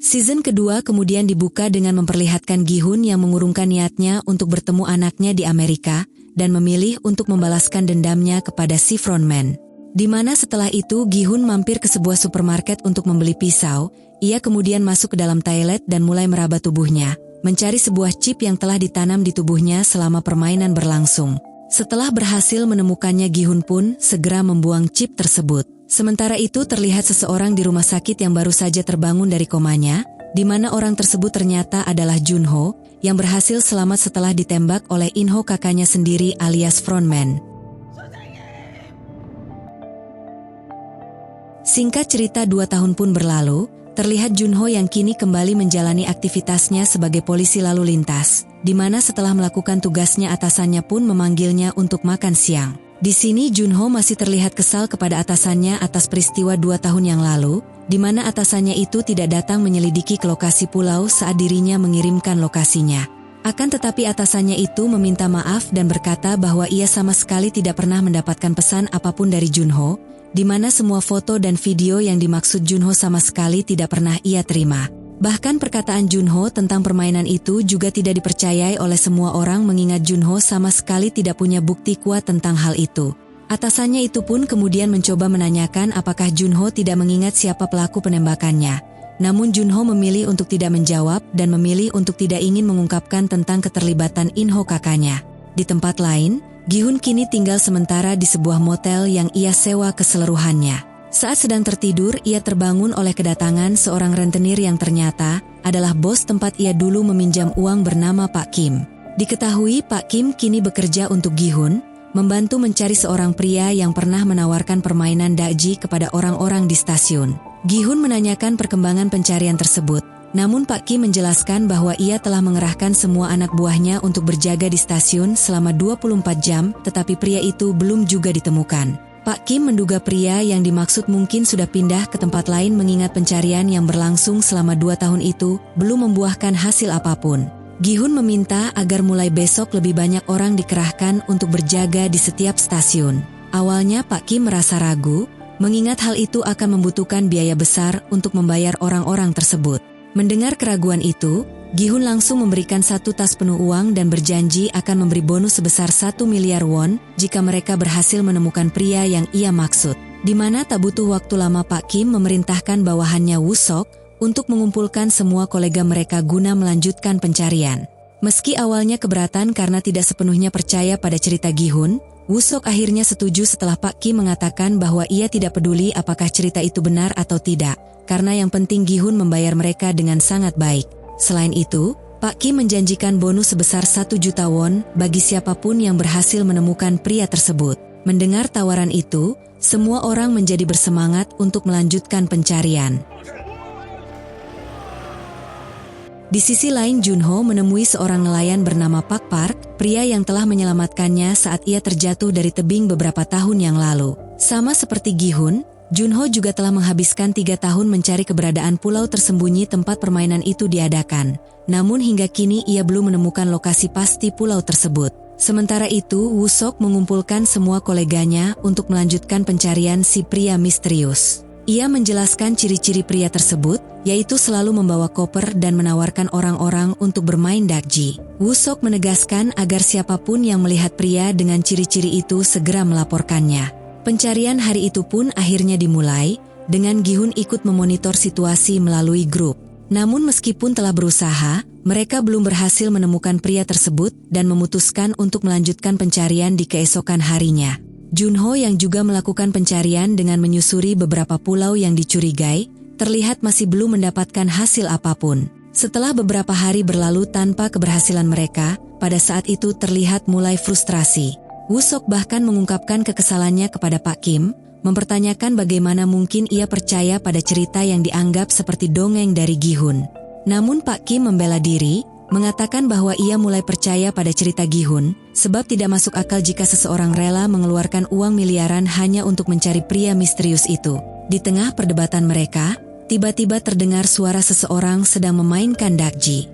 Season kedua kemudian dibuka dengan memperlihatkan Gi-hun yang mengurungkan niatnya untuk bertemu anaknya di Amerika dan memilih untuk membalaskan dendamnya kepada si frontman. Di mana setelah itu Gi-hun mampir ke sebuah supermarket untuk membeli pisau. Ia kemudian masuk ke dalam toilet dan mulai meraba tubuhnya, mencari sebuah chip yang telah ditanam di tubuhnya selama permainan berlangsung. Setelah berhasil menemukannya, Gi-hun pun segera membuang chip tersebut. Sementara itu terlihat seseorang di rumah sakit yang baru saja terbangun dari komanya, di mana orang tersebut ternyata adalah Junho, yang berhasil selamat setelah ditembak oleh Inho, kakaknya sendiri alias frontman. Singkat cerita 2 tahun pun berlalu, terlihat Junho yang kini kembali menjalani aktivitasnya sebagai polisi lalu lintas, di mana setelah melakukan tugasnya atasannya pun memanggilnya untuk makan siang. Di sini Junho masih terlihat kesal kepada atasannya atas peristiwa 2 tahun yang lalu, di mana atasannya itu tidak datang menyelidiki ke lokasi pulau saat dirinya mengirimkan lokasinya. Akan tetapi atasannya itu meminta maaf dan berkata bahwa ia sama sekali tidak pernah mendapatkan pesan apapun dari Junho, di mana semua foto dan video yang dimaksud Junho sama sekali tidak pernah ia terima. Bahkan perkataan Junho tentang permainan itu juga tidak dipercayai oleh semua orang mengingat Junho sama sekali tidak punya bukti kuat tentang hal itu. Atasannya itu pun kemudian mencoba menanyakan apakah Junho tidak mengingat siapa pelaku penembakannya. Namun Junho memilih untuk tidak menjawab dan memilih untuk tidak ingin mengungkapkan tentang keterlibatan Inho, kakaknya. Di tempat lain, Gi-hun kini tinggal sementara di sebuah motel yang ia sewa keseluruhannya. Saat sedang tertidur, ia terbangun oleh kedatangan seorang rentenir yang ternyata adalah bos tempat ia dulu meminjam uang bernama Pak Kim. Diketahui Pak Kim kini bekerja untuk Gi-hun, membantu mencari seorang pria yang pernah menawarkan permainan dakji kepada orang-orang di stasiun. Gi-hun menanyakan perkembangan pencarian tersebut, namun Pak Kim menjelaskan bahwa ia telah mengerahkan semua anak buahnya untuk berjaga di stasiun selama 24 jam, tetapi pria itu belum juga ditemukan. Pak Kim menduga pria yang dimaksud mungkin sudah pindah ke tempat lain mengingat pencarian yang berlangsung selama 2 tahun itu belum membuahkan hasil apapun. Gi-hun meminta agar mulai besok lebih banyak orang dikerahkan untuk berjaga di setiap stasiun. Awalnya Pak Kim merasa ragu, mengingat hal itu akan membutuhkan biaya besar untuk membayar orang-orang tersebut. Mendengar keraguan itu, Gi-hun langsung memberikan 1 tas penuh uang dan berjanji akan memberi bonus sebesar 1 miliar won jika mereka berhasil menemukan pria yang ia maksud. Di mana tak butuh waktu lama Pak Kim memerintahkan bawahannya Woo-sok untuk mengumpulkan semua kolega mereka guna melanjutkan pencarian. Meski awalnya keberatan karena tidak sepenuhnya percaya pada cerita Gi-hun, Woo-sok akhirnya setuju setelah Pak Kim mengatakan bahwa ia tidak peduli apakah cerita itu benar atau tidak, karena yang penting Gi-hun membayar mereka dengan sangat baik. Selain itu, Pak Kim menjanjikan bonus sebesar 1 juta won bagi siapapun yang berhasil menemukan pria tersebut. Mendengar tawaran itu, semua orang menjadi bersemangat untuk melanjutkan pencarian. Di sisi lain, Junho menemui seorang nelayan bernama Pak Park, pria yang telah menyelamatkannya saat ia terjatuh dari tebing beberapa tahun yang lalu. Sama seperti Gi-hun, Junho juga telah menghabiskan 3 tahun mencari keberadaan pulau tersembunyi tempat permainan itu diadakan. Namun hingga kini ia belum menemukan lokasi pasti pulau tersebut. Sementara itu, Woo-sok mengumpulkan semua koleganya untuk melanjutkan pencarian si pria misterius. Ia menjelaskan ciri-ciri pria tersebut, yaitu selalu membawa koper dan menawarkan orang-orang untuk bermain dakji. Woo-sok menegaskan agar siapapun yang melihat pria dengan ciri-ciri itu segera melaporkannya. Pencarian hari itu pun akhirnya dimulai, dengan Gi-hun ikut memonitor situasi melalui grup. Namun meskipun telah berusaha, mereka belum berhasil menemukan pria tersebut dan memutuskan untuk melanjutkan pencarian di keesokan harinya. Junho yang juga melakukan pencarian dengan menyusuri beberapa pulau yang dicurigai, terlihat masih belum mendapatkan hasil apapun. Setelah beberapa hari berlalu tanpa keberhasilan mereka, pada saat itu terlihat mulai frustrasi. Woo-sok bahkan mengungkapkan kekesalannya kepada Pak Kim, mempertanyakan bagaimana mungkin ia percaya pada cerita yang dianggap seperti dongeng dari Gi-hun. Namun Pak Kim membela diri, mengatakan bahwa ia mulai percaya pada cerita Gi-hun, sebab tidak masuk akal jika seseorang rela mengeluarkan uang miliaran hanya untuk mencari pria misterius itu. Di tengah perdebatan mereka, tiba-tiba terdengar suara seseorang sedang memainkan dakji.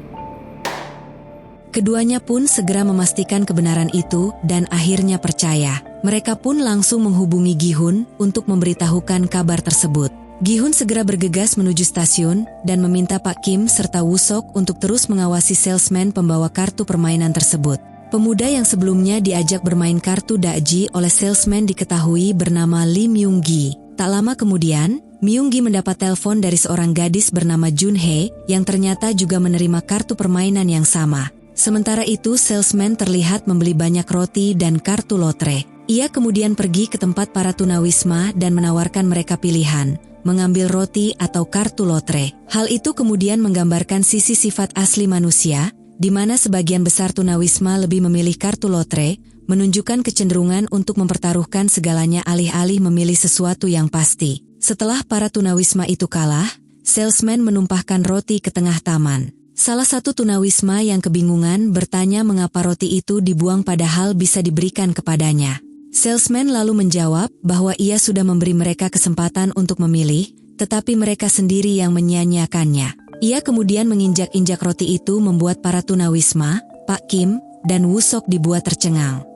Keduanya pun segera memastikan kebenaran itu dan akhirnya percaya. Mereka pun langsung menghubungi Gi-hun untuk memberitahukan kabar tersebut. Gi-hun segera bergegas menuju stasiun dan meminta Pak Kim serta Woo-sok untuk terus mengawasi salesman pembawa kartu permainan tersebut. Pemuda yang sebelumnya diajak bermain kartu dakji oleh salesman diketahui bernama Lee Myung-gi. Tak lama kemudian, Myung-gi mendapat telepon dari seorang gadis bernama Jun-hye yang ternyata juga menerima kartu permainan yang sama. Sementara itu, salesman terlihat membeli banyak roti dan kartu lotre. Ia kemudian pergi ke tempat para tunawisma dan menawarkan mereka pilihan, mengambil roti atau kartu lotre. Hal itu kemudian menggambarkan sisi sifat asli manusia, di mana sebagian besar tunawisma lebih memilih kartu lotre, menunjukkan kecenderungan untuk mempertaruhkan segalanya alih-alih memilih sesuatu yang pasti. Setelah para tunawisma itu kalah, salesman menumpahkan roti ke tengah taman. Salah satu tunawisma yang kebingungan bertanya mengapa roti itu dibuang padahal bisa diberikan kepadanya. Salesman lalu menjawab bahwa ia sudah memberi mereka kesempatan untuk memilih, tetapi mereka sendiri yang menyia-nyiakannya. Ia kemudian menginjak-injak roti itu membuat para tunawisma, Pak Kim, dan Woo-sok dibuat tercengang.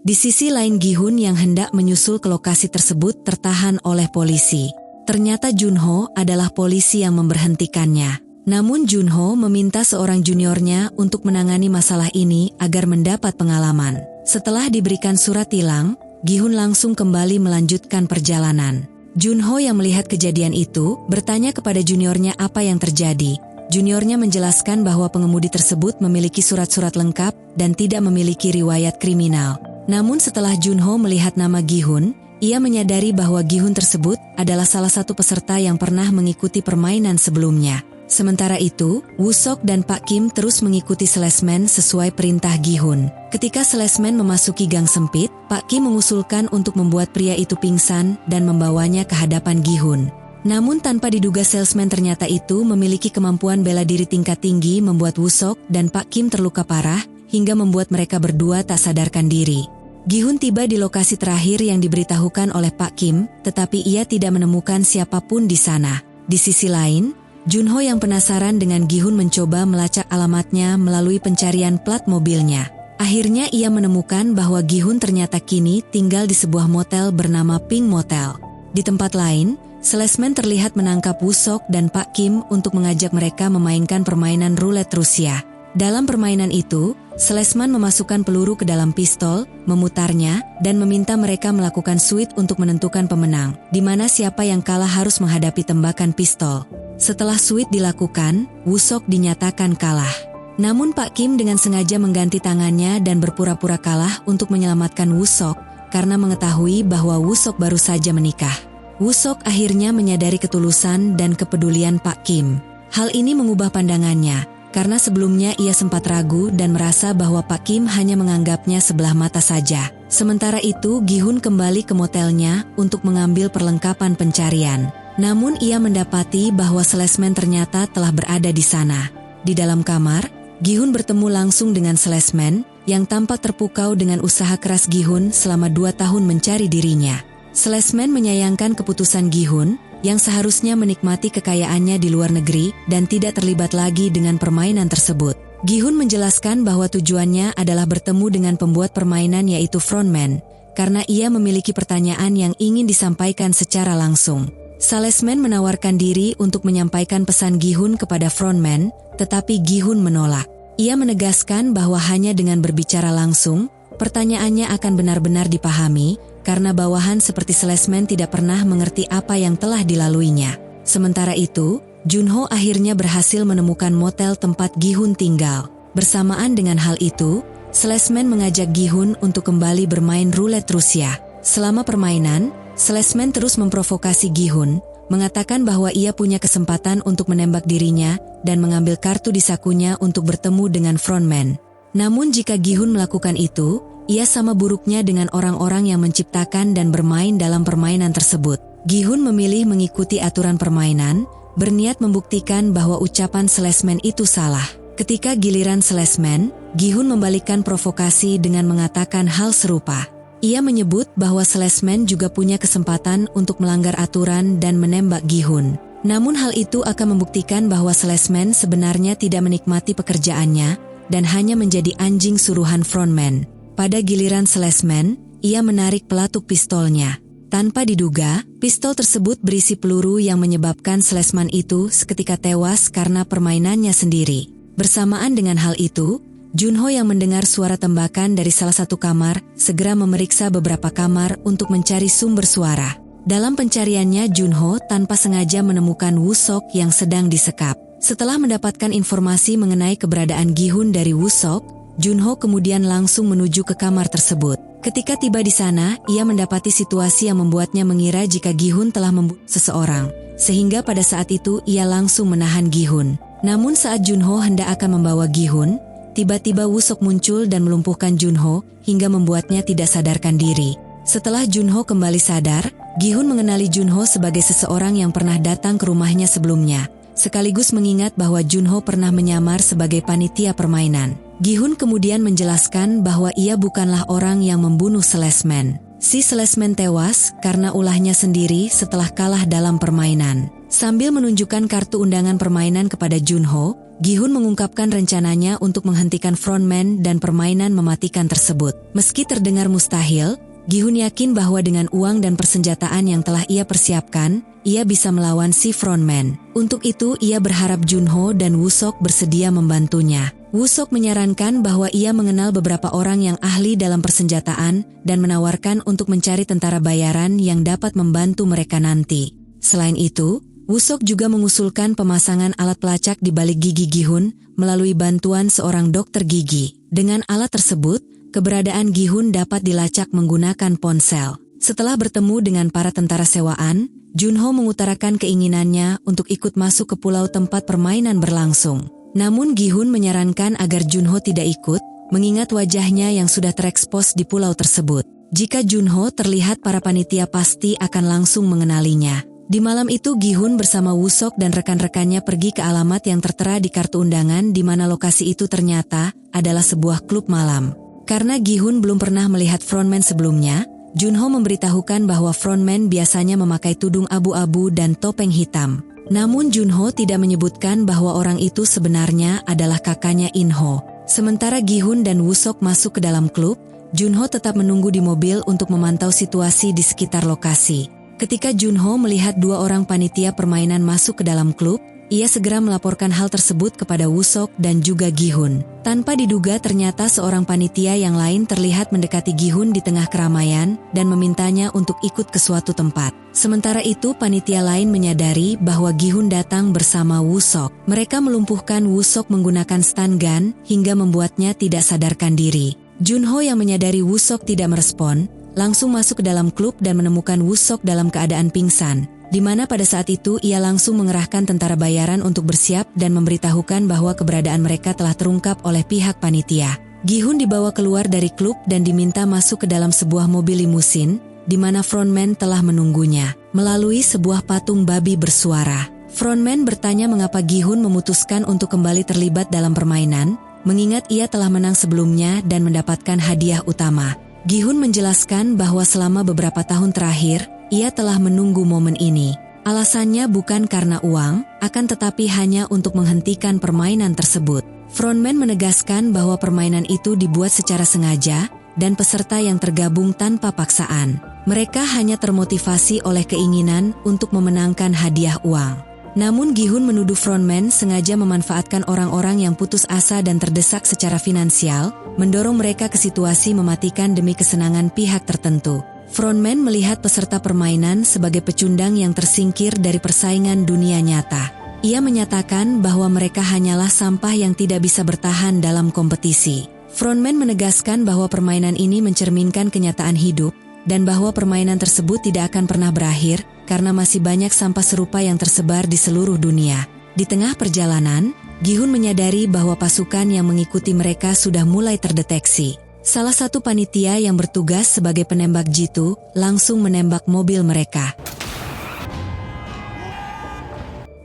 Di sisi lain, Gi-hun yang hendak menyusul ke lokasi tersebut tertahan oleh polisi. Ternyata Junho adalah polisi yang memberhentikannya. Namun Junho meminta seorang juniornya untuk menangani masalah ini agar mendapat pengalaman. Setelah diberikan surat tilang, Gi-hun langsung kembali melanjutkan perjalanan. Junho yang melihat kejadian itu bertanya kepada juniornya apa yang terjadi. Juniornya menjelaskan bahwa pengemudi tersebut memiliki surat-surat lengkap dan tidak memiliki riwayat kriminal. Namun setelah Junho melihat nama Gi-hun, ia menyadari bahwa Gi-hun tersebut adalah salah satu peserta yang pernah mengikuti permainan sebelumnya. Sementara itu, Woo-sok dan Pak Kim terus mengikuti salesman sesuai perintah Gi-hun. Ketika salesman memasuki gang sempit, Pak Kim mengusulkan untuk membuat pria itu pingsan dan membawanya ke hadapan Gi-hun. Namun tanpa diduga salesman ternyata itu memiliki kemampuan bela diri tingkat tinggi membuat Woo-sok dan Pak Kim terluka parah, hingga membuat mereka berdua tak sadarkan diri. Gi-hun tiba di lokasi terakhir yang diberitahukan oleh Pak Kim, tetapi ia tidak menemukan siapapun di sana. Di sisi lain, Junho yang penasaran dengan Gi-hun mencoba melacak alamatnya melalui pencarian plat mobilnya. Akhirnya ia menemukan bahwa Gi-hun ternyata kini tinggal di sebuah motel bernama Pink Motel. Di tempat lain, salesman terlihat menangkap Woo-sok dan Pak Kim untuk mengajak mereka memainkan permainan roulette Rusia. Dalam permainan itu, salesman memasukkan peluru ke dalam pistol, memutarnya, dan meminta mereka melakukan suit untuk menentukan pemenang, di mana siapa yang kalah harus menghadapi tembakan pistol. Setelah suit dilakukan, Woo-sok dinyatakan kalah. Namun Pak Kim dengan sengaja mengganti tangannya dan berpura-pura kalah untuk menyelamatkan Woo-sok, karena mengetahui bahwa Woo-sok baru saja menikah. Woo-sok akhirnya menyadari ketulusan dan kepedulian Pak Kim. Hal ini mengubah pandangannya, karena sebelumnya ia sempat ragu dan merasa bahwa Pak Kim hanya menganggapnya sebelah mata saja. Sementara itu, Gi-hun kembali ke motelnya untuk mengambil perlengkapan pencarian. Namun ia mendapati bahwa salesman ternyata telah berada di sana. Di dalam kamar, Gi-hun bertemu langsung dengan salesman yang tampak terpukau dengan usaha keras Gi-hun selama 2 tahun mencari dirinya. Salesman menyayangkan keputusan Gi-hun yang seharusnya menikmati kekayaannya di luar negeri dan tidak terlibat lagi dengan permainan tersebut. Gi-hun menjelaskan bahwa tujuannya adalah bertemu dengan pembuat permainan yaitu frontman, karena ia memiliki pertanyaan yang ingin disampaikan secara langsung. Salesman menawarkan diri untuk menyampaikan pesan Gi-hun kepada frontman, tetapi Gi-hun menolak. Ia menegaskan bahwa hanya dengan berbicara langsung, pertanyaannya akan benar-benar dipahami, karena bawahan seperti salesman tidak pernah mengerti apa yang telah dilaluinya. Sementara itu, Junho akhirnya berhasil menemukan motel tempat Gi-hun tinggal. Bersamaan dengan hal itu, salesman mengajak Gi-hun untuk kembali bermain roulette Rusia. Selama permainan, salesman terus memprovokasi Gi-hun, mengatakan bahwa ia punya kesempatan untuk menembak dirinya dan mengambil kartu di sakunya untuk bertemu dengan frontman. Namun jika Gi-hun melakukan itu, ia sama buruknya dengan orang-orang yang menciptakan dan bermain dalam permainan tersebut. Gi-hun memilih mengikuti aturan permainan, berniat membuktikan bahwa ucapan salesman itu salah. Ketika giliran salesman, Gi-hun membalikkan provokasi dengan mengatakan hal serupa. Ia menyebut bahwa salesman juga punya kesempatan untuk melanggar aturan dan menembak Gi-hun. Namun hal itu akan membuktikan bahwa salesman sebenarnya tidak menikmati pekerjaannya dan hanya menjadi anjing suruhan frontman. Pada giliran salesman, ia menarik pelatuk pistolnya. Tanpa diduga, pistol tersebut berisi peluru yang menyebabkan Slesman itu seketika tewas karena permainannya sendiri. Bersamaan dengan hal itu, Junho yang mendengar suara tembakan dari salah satu kamar, segera memeriksa beberapa kamar untuk mencari sumber suara. Dalam pencariannya, Junho tanpa sengaja menemukan Woo-sok yang sedang disekap. Setelah mendapatkan informasi mengenai keberadaan Gi-hun dari Woo-sok, Junho kemudian langsung menuju ke kamar tersebut. Ketika tiba di sana, ia mendapati situasi yang membuatnya mengira jika Gi-hun telah membunuh seseorang. Sehingga pada saat itu ia langsung menahan Gi-hun. Namun saat Junho hendak akan membawa Gi-hun, tiba-tiba Woo-sok muncul dan melumpuhkan Junho hingga membuatnya tidak sadarkan diri. Setelah Junho kembali sadar, Gi-hun mengenali Junho sebagai seseorang yang pernah datang ke rumahnya sebelumnya. Sekaligus mengingat bahwa Junho pernah menyamar sebagai panitia permainan. Gi-hun kemudian menjelaskan bahwa ia bukanlah orang yang membunuh Slesman. Si Slesman tewas karena ulahnya sendiri setelah kalah dalam permainan. Sambil menunjukkan kartu undangan permainan kepada Junho, Gi-hun mengungkapkan rencananya untuk menghentikan frontman dan permainan mematikan tersebut. Meski terdengar mustahil, Gi-hun yakin bahwa dengan uang dan persenjataan yang telah ia persiapkan, ia bisa melawan si frontman. Untuk itu ia berharap Junho dan Woo-sok bersedia membantunya. Woo-sok menyarankan bahwa ia mengenal beberapa orang yang ahli dalam persenjataan dan menawarkan untuk mencari tentara bayaran yang dapat membantu mereka nanti. Selain itu, Woo-sok juga mengusulkan pemasangan alat pelacak di balik gigi Gi-hun melalui bantuan seorang dokter gigi. Dengan alat tersebut, keberadaan Gi-hun dapat dilacak menggunakan ponsel. Setelah bertemu dengan para tentara sewaan, Junho mengutarakan keinginannya untuk ikut masuk ke pulau tempat permainan berlangsung. Namun Gi-hun menyarankan agar Junho tidak ikut, mengingat wajahnya yang sudah terekspos di pulau tersebut. Jika Junho terlihat, para panitia pasti akan langsung mengenalinya. Di malam itu Gi-hun bersama Woo-sok dan rekan-rekannya pergi ke alamat yang tertera di kartu undangan, di mana lokasi itu ternyata adalah sebuah klub malam. Karena Gi-hun belum pernah melihat frontman sebelumnya, Junho memberitahukan bahwa frontman biasanya memakai tudung abu-abu dan topeng hitam. Namun Junho tidak menyebutkan bahwa orang itu sebenarnya adalah kakaknya In-ho. Sementara Gi-hun dan Woo-sok masuk ke dalam klub, Junho tetap menunggu di mobil untuk memantau situasi di sekitar lokasi. Ketika Junho melihat dua orang panitia permainan masuk ke dalam klub, ia segera melaporkan hal tersebut kepada Woo-sok dan juga Gi-hun. Tanpa diduga ternyata seorang panitia yang lain terlihat mendekati Gi-hun di tengah keramaian dan memintanya untuk ikut ke suatu tempat. Sementara itu panitia lain menyadari bahwa Gi-hun datang bersama Woo-sok. Mereka melumpuhkan Woo-sok menggunakan stun gun hingga membuatnya tidak sadarkan diri. Junho yang menyadari Woo-sok tidak merespon, langsung masuk ke dalam klub dan menemukan Woo-sok dalam keadaan pingsan. Di mana pada saat itu ia langsung mengerahkan tentara bayaran untuk bersiap dan memberitahukan bahwa keberadaan mereka telah terungkap oleh pihak panitia. Gi-hun dibawa keluar dari klub dan diminta masuk ke dalam sebuah mobil limusin, di mana frontman telah menunggunya. Melalui sebuah patung babi bersuara, frontman bertanya mengapa Gi-hun memutuskan untuk kembali terlibat dalam permainan, mengingat ia telah menang sebelumnya dan mendapatkan hadiah utama. Gi-hun menjelaskan bahwa selama beberapa tahun terakhir, ia telah menunggu momen ini. Alasannya bukan karena uang, akan tetapi hanya untuk menghentikan permainan tersebut. Frontman menegaskan bahwa permainan itu dibuat secara sengaja, dan peserta yang tergabung tanpa paksaan. Mereka hanya termotivasi oleh keinginan untuk memenangkan hadiah uang. Namun Gi-hun menuduh frontman sengaja memanfaatkan orang-orang yang putus asa dan terdesak secara finansial, mendorong mereka ke situasi mematikan demi kesenangan pihak tertentu. Frontman melihat peserta permainan sebagai pecundang yang tersingkir dari persaingan dunia nyata. Ia menyatakan bahwa mereka hanyalah sampah yang tidak bisa bertahan dalam kompetisi. Frontman menegaskan bahwa permainan ini mencerminkan kenyataan hidup, dan bahwa permainan tersebut tidak akan pernah berakhir, karena masih banyak sampah serupa yang tersebar di seluruh dunia. Di tengah perjalanan, Gi-hun menyadari bahwa pasukan yang mengikuti mereka sudah mulai terdeteksi. Salah satu panitia yang bertugas sebagai penembak jitu langsung menembak mobil mereka.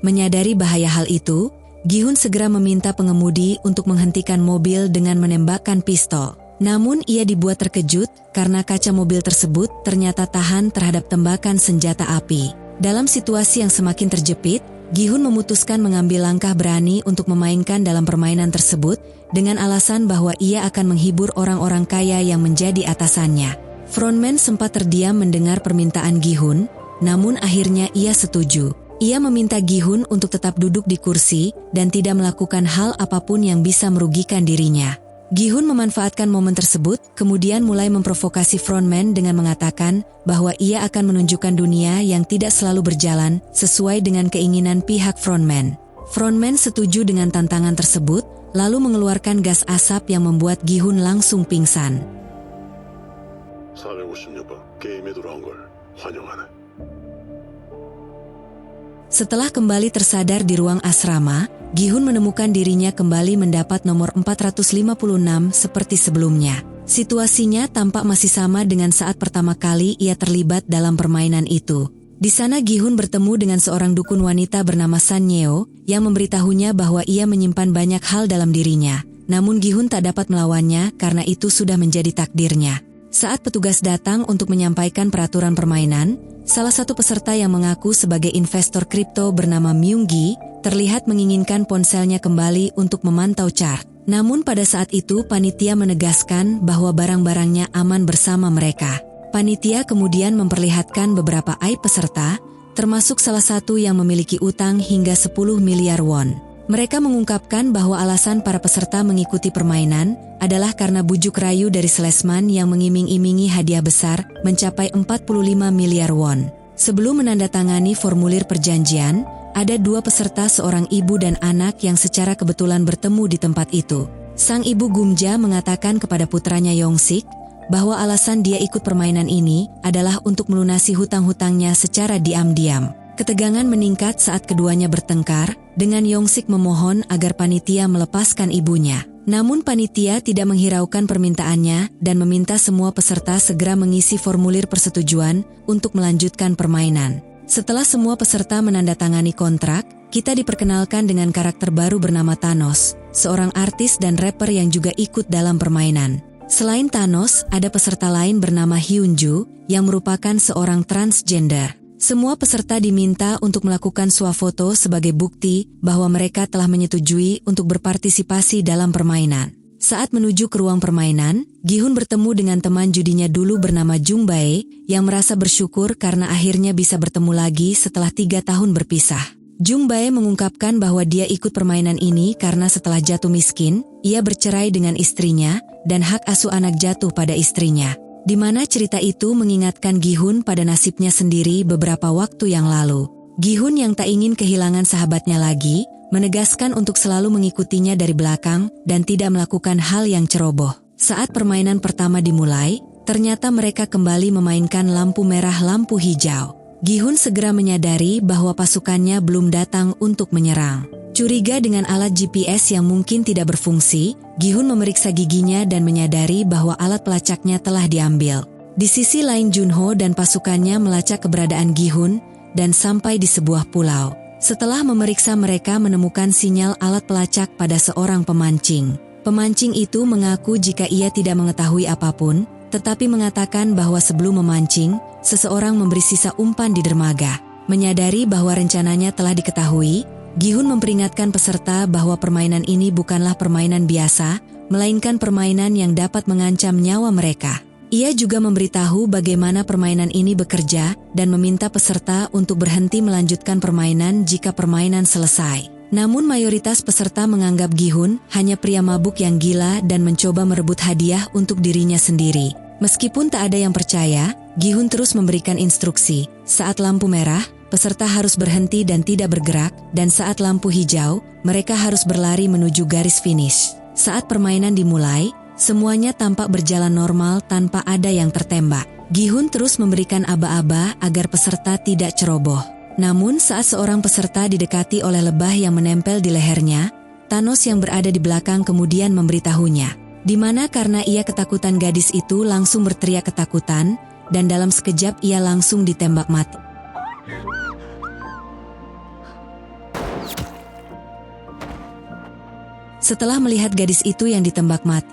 Menyadari bahaya hal itu, Gi-hun segera meminta pengemudi untuk menghentikan mobil dengan menembakkan pistol. Namun ia dibuat terkejut karena kaca mobil tersebut ternyata tahan terhadap tembakan senjata api. Dalam situasi yang semakin terjepit, Gi-hun memutuskan mengambil langkah berani untuk memainkan dalam permainan tersebut dengan alasan bahwa ia akan menghibur orang-orang kaya yang menjadi atasannya. Frontman sempat terdiam mendengar permintaan Gi-hun, namun akhirnya ia setuju. Ia meminta Gi-hun untuk tetap duduk di kursi dan tidak melakukan hal apapun yang bisa merugikan dirinya. Gi-hun memanfaatkan momen tersebut, kemudian mulai memprovokasi frontman dengan mengatakan bahwa ia akan menunjukkan dunia yang tidak selalu berjalan sesuai dengan keinginan pihak frontman. Frontman setuju dengan tantangan tersebut, lalu mengeluarkan gas asap yang membuat Gi-hun langsung pingsan. 456번 게임에 돌아온 걸 환영하네. Setelah kembali tersadar di ruang asrama, Gi-hun menemukan dirinya kembali mendapat nomor 456 seperti sebelumnya. Situasinya tampak masih sama dengan saat pertama kali ia terlibat dalam permainan itu. Di sana Gi-hun bertemu dengan seorang dukun wanita bernama San Yeo yang memberitahunya bahwa ia menyimpan banyak hal dalam dirinya. Namun Gi-hun tak dapat melawannya karena itu sudah menjadi takdirnya. Saat petugas datang untuk menyampaikan peraturan permainan, salah satu peserta yang mengaku sebagai investor kripto bernama Myung-gi terlihat menginginkan ponselnya kembali untuk memantau chart. Namun pada saat itu panitia menegaskan bahwa barang-barangnya aman bersama mereka. Panitia kemudian memperlihatkan beberapa aib peserta, termasuk salah satu yang memiliki utang hingga 10 miliar won. Mereka mengungkapkan bahwa alasan para peserta mengikuti permainan adalah karena bujuk rayu dari salesman yang mengiming-imingi hadiah besar mencapai 45 miliar won. Sebelum menandatangani formulir perjanjian, ada dua peserta, seorang ibu dan anak yang secara kebetulan bertemu di tempat itu. Sang ibu Gumja mengatakan kepada putranya Yongsik bahwa alasan dia ikut permainan ini adalah untuk melunasi hutang-hutangnya secara diam-diam. Ketegangan meningkat saat keduanya bertengkar, dengan Yongsik memohon agar panitia melepaskan ibunya. Namun panitia tidak menghiraukan permintaannya dan meminta semua peserta segera mengisi formulir persetujuan untuk melanjutkan permainan. Setelah semua peserta menandatangani kontrak, kita diperkenalkan dengan karakter baru bernama Thanos, seorang artis dan rapper yang juga ikut dalam permainan. Selain Thanos, ada peserta lain bernama Hyunju yang merupakan seorang transgender. Semua peserta diminta untuk melakukan swafoto sebagai bukti bahwa mereka telah menyetujui untuk berpartisipasi dalam permainan. Saat menuju ke ruang permainan, Gi-hun bertemu dengan teman judinya dulu bernama Jung Bae yang merasa bersyukur karena akhirnya bisa bertemu lagi setelah 3 tahun berpisah. Jung Bae mengungkapkan bahwa dia ikut permainan ini karena setelah jatuh miskin, ia bercerai dengan istrinya dan hak asuh anak jatuh pada istrinya. Di mana cerita itu mengingatkan Gi-hun pada nasibnya sendiri beberapa waktu yang lalu. Gi-hun yang tak ingin kehilangan sahabatnya lagi, menegaskan untuk selalu mengikutinya dari belakang dan tidak melakukan hal yang ceroboh. Saat permainan pertama dimulai, ternyata mereka kembali memainkan lampu merah lampu hijau. Gi-hun segera menyadari bahwa pasukannya belum datang untuk menyerang. Curiga dengan alat GPS yang mungkin tidak berfungsi, Gi-hun memeriksa giginya dan menyadari bahwa alat pelacaknya telah diambil. Di sisi lain Junho dan pasukannya melacak keberadaan Gi-hun dan sampai di sebuah pulau. Setelah memeriksa mereka menemukan sinyal alat pelacak pada seorang pemancing. Pemancing itu mengaku jika ia tidak mengetahui apapun, tetapi mengatakan bahwa sebelum memancing, seseorang memberi sisa umpan di dermaga. Menyadari bahwa rencananya telah diketahui, Gi-hun memperingatkan peserta bahwa permainan ini bukanlah permainan biasa, melainkan permainan yang dapat mengancam nyawa mereka. Ia juga memberitahu bagaimana permainan ini bekerja dan meminta peserta untuk berhenti melanjutkan permainan jika permainan selesai. Namun mayoritas peserta menganggap Gi-hun hanya pria mabuk yang gila dan mencoba merebut hadiah untuk dirinya sendiri. Meskipun tak ada yang percaya, Gi-hun terus memberikan instruksi. Saat lampu merah, peserta harus berhenti dan tidak bergerak, dan saat lampu hijau, mereka harus berlari menuju garis finish. Saat permainan dimulai, semuanya tampak berjalan normal tanpa ada yang tertembak. Gi-hun terus memberikan aba-aba agar peserta tidak ceroboh. Namun saat seorang peserta didekati oleh lebah yang menempel di lehernya, Thanos yang berada di belakang kemudian memberitahunya. Di mana karena ia ketakutan, gadis itu langsung berteriak ketakutan, dan dalam sekejap ia langsung ditembak mati. Setelah melihat gadis itu yang ditembak mati,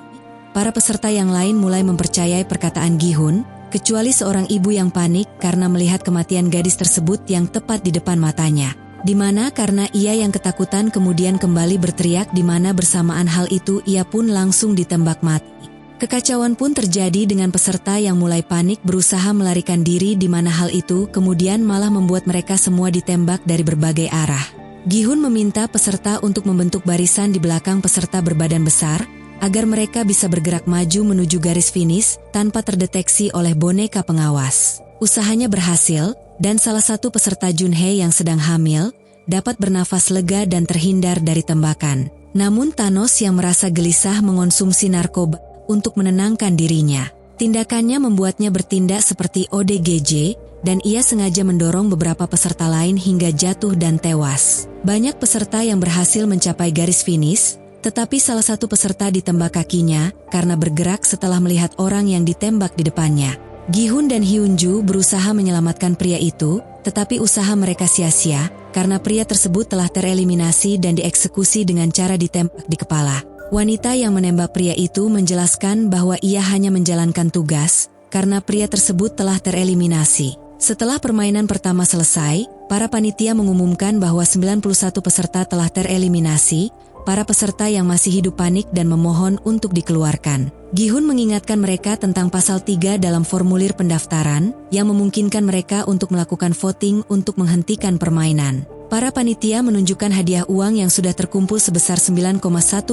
para peserta yang lain mulai mempercayai perkataan Gi-hun, kecuali seorang ibu yang panik karena melihat kematian gadis tersebut yang tepat di depan matanya. Di mana karena ia yang ketakutan kemudian kembali berteriak, di mana bersamaan hal itu ia pun langsung ditembak mati. Kekacauan pun terjadi dengan peserta yang mulai panik berusaha melarikan diri, di mana hal itu kemudian malah membuat mereka semua ditembak dari berbagai arah. Gi-hun meminta peserta untuk membentuk barisan di belakang peserta berbadan besar, agar mereka bisa bergerak maju menuju garis finish tanpa terdeteksi oleh boneka pengawas. Usahanya berhasil, dan salah satu peserta Junhee yang sedang hamil dapat bernafas lega dan terhindar dari tembakan. Namun Thanos yang merasa gelisah mengonsumsi narkoba untuk menenangkan dirinya. Tindakannya membuatnya bertindak seperti ODGJ, dan ia sengaja mendorong beberapa peserta lain hingga jatuh dan tewas. Banyak peserta yang berhasil mencapai garis finish, tetapi salah satu peserta ditembak kakinya karena bergerak setelah melihat orang yang ditembak di depannya. Gi-hun dan Hyunju berusaha menyelamatkan pria itu, tetapi usaha mereka sia-sia karena pria tersebut telah tereliminasi dan dieksekusi dengan cara ditembak di kepala. Wanita yang menembak pria itu menjelaskan bahwa ia hanya menjalankan tugas karena pria tersebut telah tereliminasi. Setelah permainan pertama selesai, para panitia mengumumkan bahwa 91 peserta telah tereliminasi. Para peserta yang masih hidup panik dan memohon untuk dikeluarkan. Gi-hun mengingatkan mereka tentang pasal 3 dalam formulir pendaftaran yang memungkinkan mereka untuk melakukan voting untuk menghentikan permainan. Para panitia menunjukkan hadiah uang yang sudah terkumpul sebesar 9,1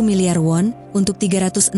miliar won untuk 365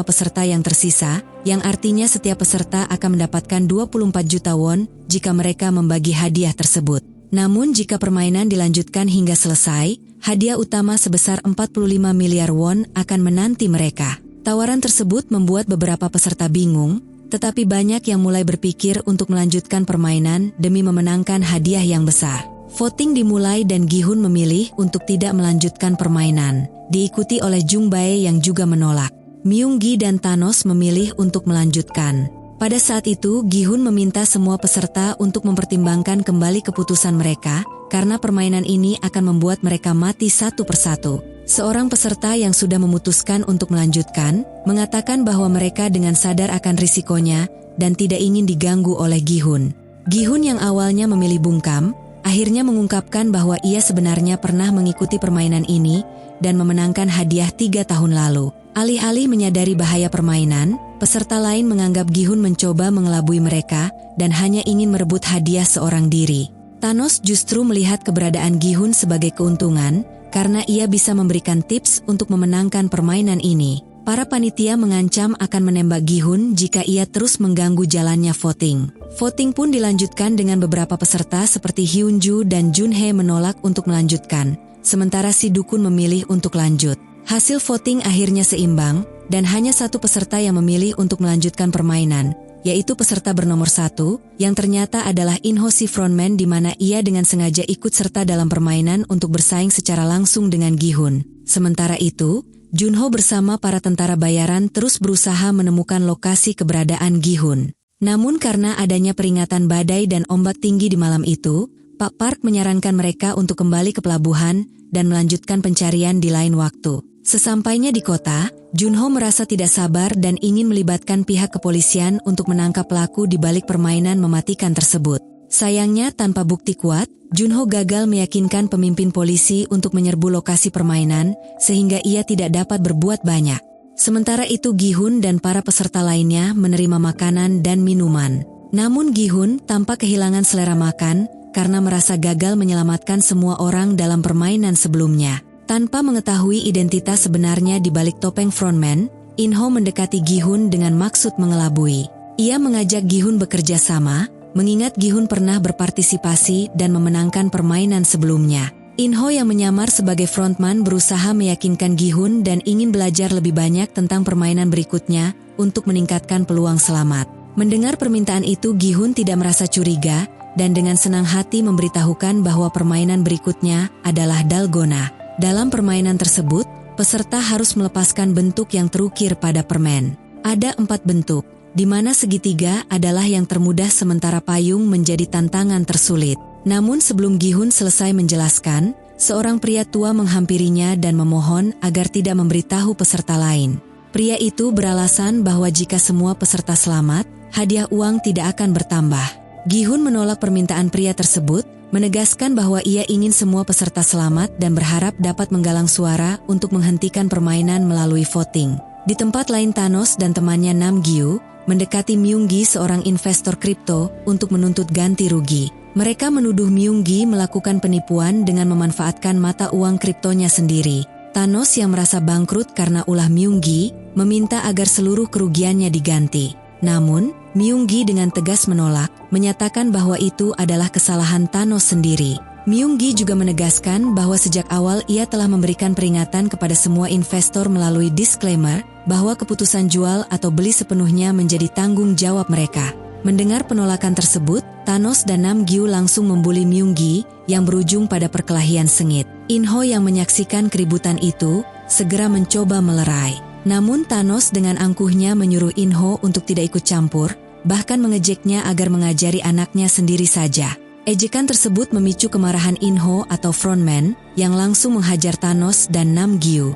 peserta yang tersisa, yang artinya setiap peserta akan mendapatkan 24 juta won jika mereka membagi hadiah tersebut. Namun jika permainan dilanjutkan hingga selesai, hadiah utama sebesar 45 miliar won akan menanti mereka. Tawaran tersebut membuat beberapa peserta bingung, tetapi banyak yang mulai berpikir untuk melanjutkan permainan demi memenangkan hadiah yang besar. Voting dimulai dan Gi-hun memilih untuk tidak melanjutkan permainan, diikuti oleh Jung Bae yang juga menolak. Myung-gi dan Thanos memilih untuk melanjutkan. Pada saat itu, Gi-hun meminta semua peserta untuk mempertimbangkan kembali keputusan mereka, karena permainan ini akan membuat mereka mati satu persatu. Seorang peserta yang sudah memutuskan untuk melanjutkan, mengatakan bahwa mereka dengan sadar akan risikonya, dan tidak ingin diganggu oleh Gi-hun. Gi-hun yang awalnya memilih bungkam, akhirnya mengungkapkan bahwa ia sebenarnya pernah mengikuti permainan ini, dan memenangkan hadiah 3 tahun lalu. Alih-alih menyadari bahaya permainan, peserta lain menganggap Gi-hun mencoba mengelabui mereka dan hanya ingin merebut hadiah seorang diri. Thanos justru melihat keberadaan Gi-hun sebagai keuntungan karena ia bisa memberikan tips untuk memenangkan permainan ini. Para panitia mengancam akan menembak Gi-hun jika ia terus mengganggu jalannya voting. Voting pun dilanjutkan dengan beberapa peserta seperti Hyunju dan Junhee menolak untuk melanjutkan, sementara si dukun memilih untuk lanjut. Hasil voting akhirnya seimbang, dan hanya satu peserta yang memilih untuk melanjutkan permainan, yaitu peserta bernomor 1, yang ternyata adalah In-ho si frontman, di mana ia dengan sengaja ikut serta dalam permainan untuk bersaing secara langsung dengan Gi-hun. Sementara itu, Junho bersama para tentara bayaran terus berusaha menemukan lokasi keberadaan Gi-hun. Namun karena adanya peringatan badai dan ombak tinggi di malam itu, Pak Park menyarankan mereka untuk kembali ke pelabuhan dan melanjutkan pencarian di lain waktu. Sesampainya di kota, Junho merasa tidak sabar dan ingin melibatkan pihak kepolisian untuk menangkap pelaku di balik permainan mematikan tersebut. Sayangnya tanpa bukti kuat, Junho gagal meyakinkan pemimpin polisi untuk menyerbu lokasi permainan, sehingga ia tidak dapat berbuat banyak. Sementara itu Gi-hun dan para peserta lainnya menerima makanan dan minuman. Namun Gi-hun tampak kehilangan selera makan karena merasa gagal menyelamatkan semua orang dalam permainan sebelumnya. Tanpa mengetahui identitas sebenarnya di balik topeng frontman, In-ho mendekati Gi-hun dengan maksud mengelabui. Ia mengajak Gi-hun bekerja sama, mengingat Gi-hun pernah berpartisipasi dan memenangkan permainan sebelumnya. In-ho yang menyamar sebagai frontman berusaha meyakinkan Gi-hun dan ingin belajar lebih banyak tentang permainan berikutnya untuk meningkatkan peluang selamat. Mendengar permintaan itu, Gi-hun tidak merasa curiga dan dengan senang hati memberitahukan bahwa permainan berikutnya adalah Dalgona. Dalam permainan tersebut, peserta harus melepaskan bentuk yang terukir pada permen. Ada 4 bentuk, di mana segitiga adalah yang termudah sementara payung menjadi tantangan tersulit. Namun sebelum Gi-hun selesai menjelaskan, seorang pria tua menghampirinya dan memohon agar tidak memberitahu peserta lain. Pria itu beralasan bahwa jika semua peserta selamat, hadiah uang tidak akan bertambah. Gi-hun menolak permintaan pria tersebut, menegaskan bahwa ia ingin semua peserta selamat dan berharap dapat menggalang suara untuk menghentikan permainan melalui voting. Di tempat lain Thanos dan temannya Nam Gyu mendekati Myung-gi seorang investor kripto untuk menuntut ganti rugi. Mereka menuduh Myung-gi melakukan penipuan dengan memanfaatkan mata uang kriptonya sendiri. Thanos yang merasa bangkrut karena ulah Myung-gi meminta agar seluruh kerugiannya diganti. Namun, Myung-gi dengan tegas menolak, menyatakan bahwa itu adalah kesalahan Thanos sendiri. Myung-gi juga menegaskan bahwa sejak awal ia telah memberikan peringatan kepada semua investor melalui disclaimer bahwa keputusan jual atau beli sepenuhnya menjadi tanggung jawab mereka. Mendengar penolakan tersebut, Thanos dan Nam Gyu langsung membuli Myung-gi yang berujung pada perkelahian sengit. In-ho yang menyaksikan keributan itu segera mencoba melerai. Namun Thanos dengan angkuhnya menyuruh In-ho untuk tidak ikut campur, bahkan mengejeknya agar mengajari anaknya sendiri saja. Ejekan tersebut memicu kemarahan In-ho atau frontman yang langsung menghajar Thanos dan Nam Gyu.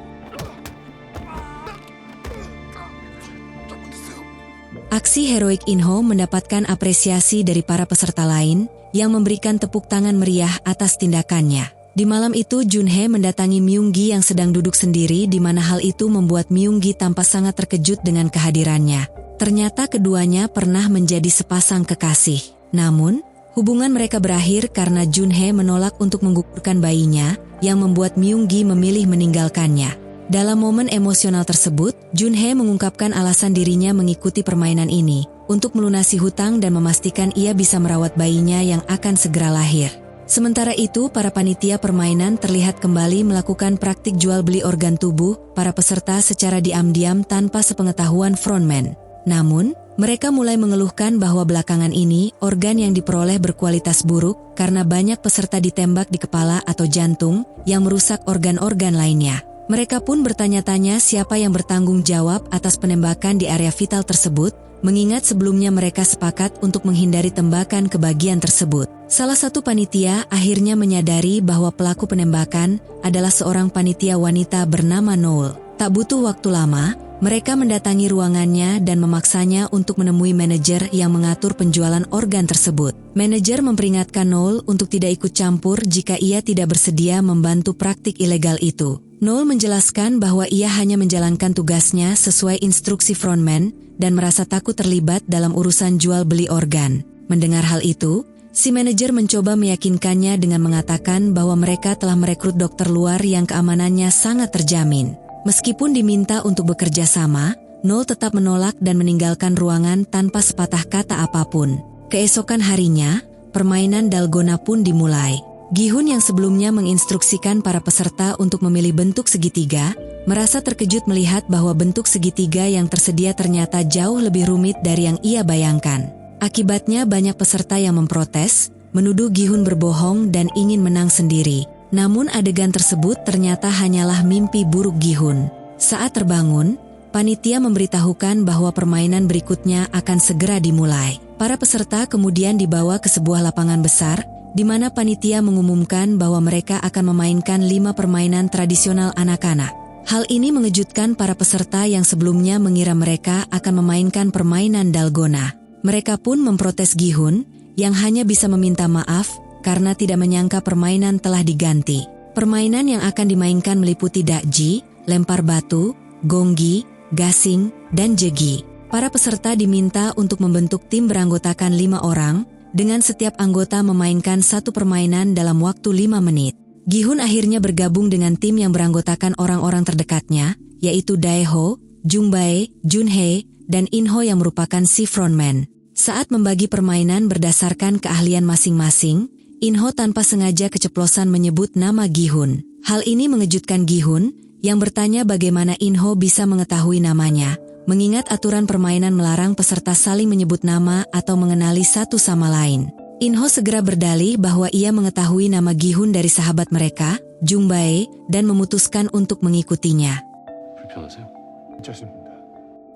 Aksi heroik In-ho mendapatkan apresiasi dari para peserta lain yang memberikan tepuk tangan meriah atas tindakannya. Di malam itu Junhee mendatangi Myung-gi yang sedang duduk sendiri di mana hal itu membuat Myung-gi tampak sangat terkejut dengan kehadirannya. Ternyata keduanya pernah menjadi sepasang kekasih. Namun, hubungan mereka berakhir karena Junhee menolak untuk menggugurkan bayinya yang membuat Myung-gi memilih meninggalkannya. Dalam momen emosional tersebut, Junhee mengungkapkan alasan dirinya mengikuti permainan ini untuk melunasi hutang dan memastikan ia bisa merawat bayinya yang akan segera lahir. Sementara itu, para panitia permainan terlihat kembali melakukan praktik jual beli organ tubuh para peserta secara diam-diam tanpa sepengetahuan frontman. Namun, mereka mulai mengeluhkan bahwa belakangan ini organ yang diperoleh berkualitas buruk karena banyak peserta ditembak di kepala atau jantung yang merusak organ-organ lainnya. Mereka pun bertanya-tanya siapa yang bertanggung jawab atas penembakan di area vital tersebut, mengingat sebelumnya mereka sepakat untuk menghindari tembakan ke bagian tersebut. Salah satu panitia akhirnya menyadari bahwa pelaku penembakan adalah seorang panitia wanita bernama Noel. Tak butuh waktu lama, mereka mendatangi ruangannya dan memaksanya untuk menemui manajer yang mengatur penjualan organ tersebut. Manajer memperingatkan Noel untuk tidak ikut campur jika ia tidak bersedia membantu praktik ilegal itu. Noel menjelaskan bahwa ia hanya menjalankan tugasnya sesuai instruksi frontman dan merasa takut terlibat dalam urusan jual beli organ. Mendengar hal itu, si manajer mencoba meyakinkannya dengan mengatakan bahwa mereka telah merekrut dokter luar yang keamanannya sangat terjamin. Meskipun diminta untuk bekerja sama, Noel tetap menolak dan meninggalkan ruangan tanpa sepatah kata apapun. Keesokan harinya, permainan dalgona pun dimulai. Gi-hun yang sebelumnya menginstruksikan para peserta untuk memilih bentuk segitiga, merasa terkejut melihat bahwa bentuk segitiga yang tersedia ternyata jauh lebih rumit dari yang ia bayangkan. Akibatnya banyak peserta yang memprotes, menuduh Gi-hun berbohong dan ingin menang sendiri. Namun adegan tersebut ternyata hanyalah mimpi buruk Gi-hun. Saat terbangun, panitia memberitahukan bahwa permainan berikutnya akan segera dimulai. Para peserta kemudian dibawa ke sebuah lapangan besar, di mana panitia mengumumkan bahwa mereka akan memainkan 5 permainan tradisional anak-anak. Hal ini mengejutkan para peserta yang sebelumnya mengira mereka akan memainkan permainan dalgona. Mereka pun memprotes Gi-hun, yang hanya bisa meminta maaf karena tidak menyangka permainan telah diganti. Permainan yang akan dimainkan meliputi dakji, lempar batu, gonggi, gasing, dan jegi. Para peserta diminta untuk membentuk tim beranggotakan 5 orang, dengan setiap anggota memainkan satu permainan dalam waktu 5 menit. Gi-hun akhirnya bergabung dengan tim yang beranggotakan orang-orang terdekatnya, yaitu Daeho, Jungbae, Junhee, dan In-ho yang merupakan si frontman. Saat membagi permainan berdasarkan keahlian masing-masing, In-ho tanpa sengaja keceplosan menyebut nama Gi-hun. Hal ini mengejutkan Gi-hun, yang bertanya bagaimana In-ho bisa mengetahui namanya, mengingat aturan permainan melarang peserta saling menyebut nama atau mengenali satu sama lain. In-ho segera berdalih bahwa ia mengetahui nama Gi-hun dari sahabat mereka, Jungbae, dan memutuskan untuk mengikutinya.